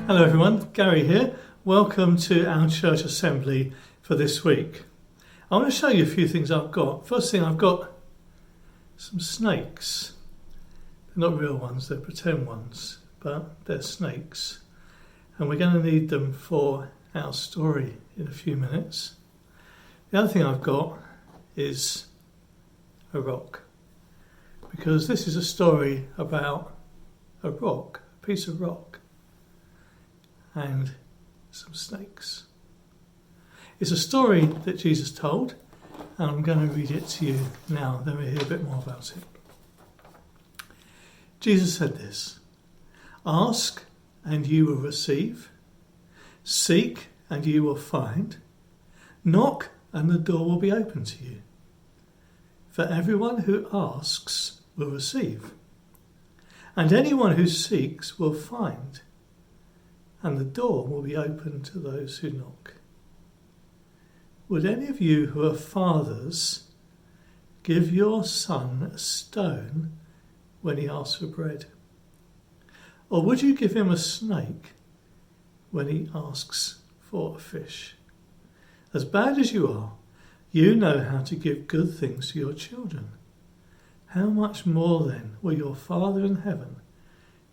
Hello everyone, Gary here. Welcome to our church assembly for this week. I want to show you a few things I've got. First thing, I've got some snakes. They're not real ones, they're pretend ones, but they're snakes. And we're going to need them for our story in a few minutes. The other thing I've got is a rock, because this is a story about a rock, a piece of rock, and some snakes. It's a story that Jesus told, and I'm going to read it to you now, then we'll hear a bit more about it. Jesus said this: "Ask and you will receive, seek and you will find, knock and the door will be open to you. For everyone who asks will receive, and anyone who seeks will find, and the door will be open to those who knock. Would any of you who are fathers give your son a stone when he asks for bread? Or would you give him a snake when he asks for a fish? As bad as you are, you know how to give good things to your children. How much more then will your Father in heaven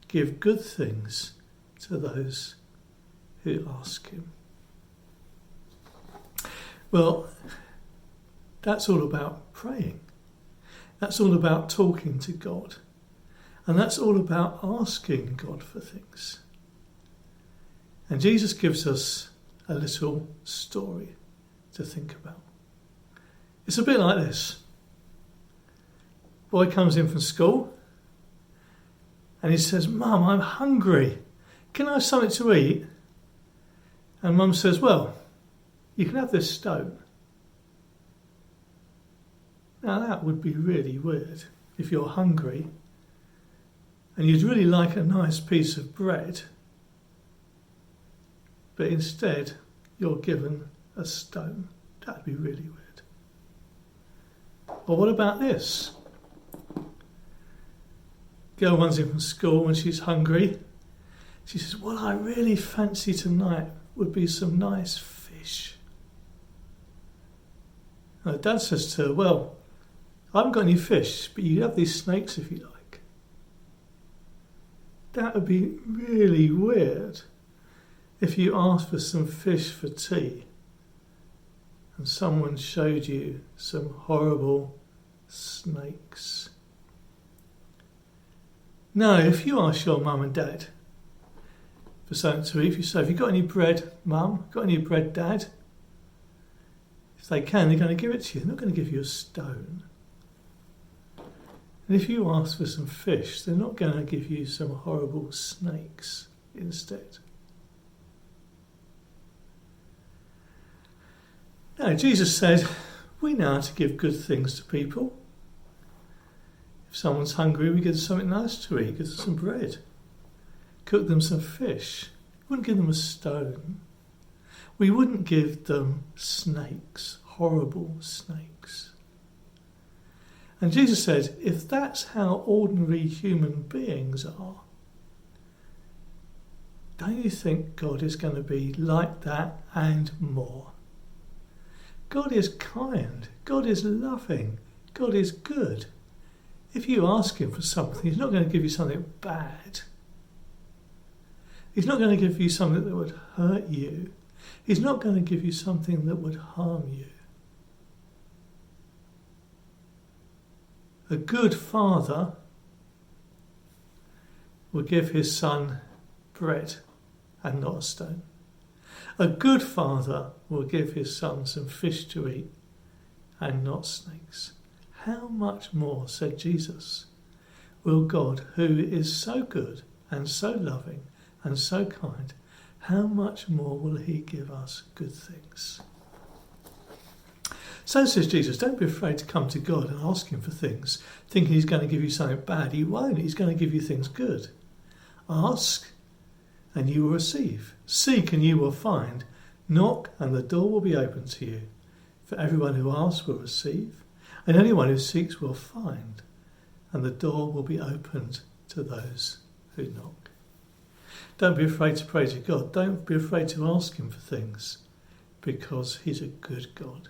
give good things to those who ask him?" Well, that's all about praying. That's all about talking to God. And that's all about asking God for things. And Jesus gives us a little story to think about. It's a bit like this. Boy comes in from school and he says, "Mum, I'm hungry. Can I have something to eat?" And Mum says, "Well, you can have this stone." Now that would be really weird if you're hungry and you'd really like a nice piece of bread, but instead you're given a stone. That'd be really weird. Or what about this? Girl runs in from school when she's hungry. She says, "What I really fancy tonight would be some nice fish." And her dad says to her, "Well, I haven't got any fish, but you can have these snakes if you like." That would be really weird if you asked for some fish for tea and someone showed you some horrible snakes. No, if you ask your mum and dad for something to eat, if you say, "Have you got any bread, Mum? Got any bread, Dad?" If they can, they're going to give it to you. They're not going to give you a stone. And if you ask for some fish, they're not going to give you some horrible snakes instead. No, Jesus said, we know how to give good things to people. If someone's hungry, we give them something nice to eat, give them some bread. Cook them some fish. We wouldn't give them a stone. We wouldn't give them snakes, horrible snakes. And Jesus said, if that's how ordinary human beings are, don't you think God is going to be like that and more? God is kind. God is loving. God is good. If you ask him for something, he's not going to give you something bad. He's not going to give you something that would hurt you. He's not going to give you something that would harm you. A good father will give his son bread and not a stone. A good father will give his son some fish to eat and not snakes. How much more, said Jesus, will God, who is so good and so loving and so kind, how much more will he give us good things? So says Jesus, don't be afraid to come to God and ask him for things, thinking he's going to give you something bad. He won't. He's going to give you things good. Ask and you will receive. Seek and you will find. Knock and the door will be open to you. For everyone who asks will receive, and anyone who seeks will find, and the door will be opened to those who knock. Don't be afraid to pray to God. Don't be afraid to ask him for things, because he's a good God.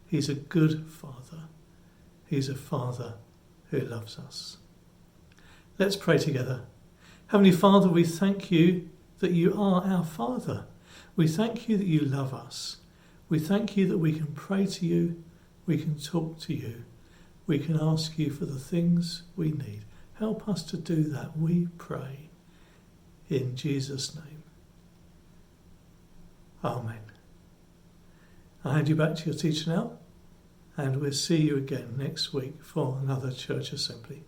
He's a good Father. He's a Father who loves us. Let's pray together. Heavenly Father, we thank you that you are our Father. We thank you that you love us. We thank you that we can pray to you, we can talk to you, we can ask you for the things we need. Help us to do that, we pray. In Jesus' name. Amen. I hand you back to your teacher now, and we'll see you again next week for another church assembly.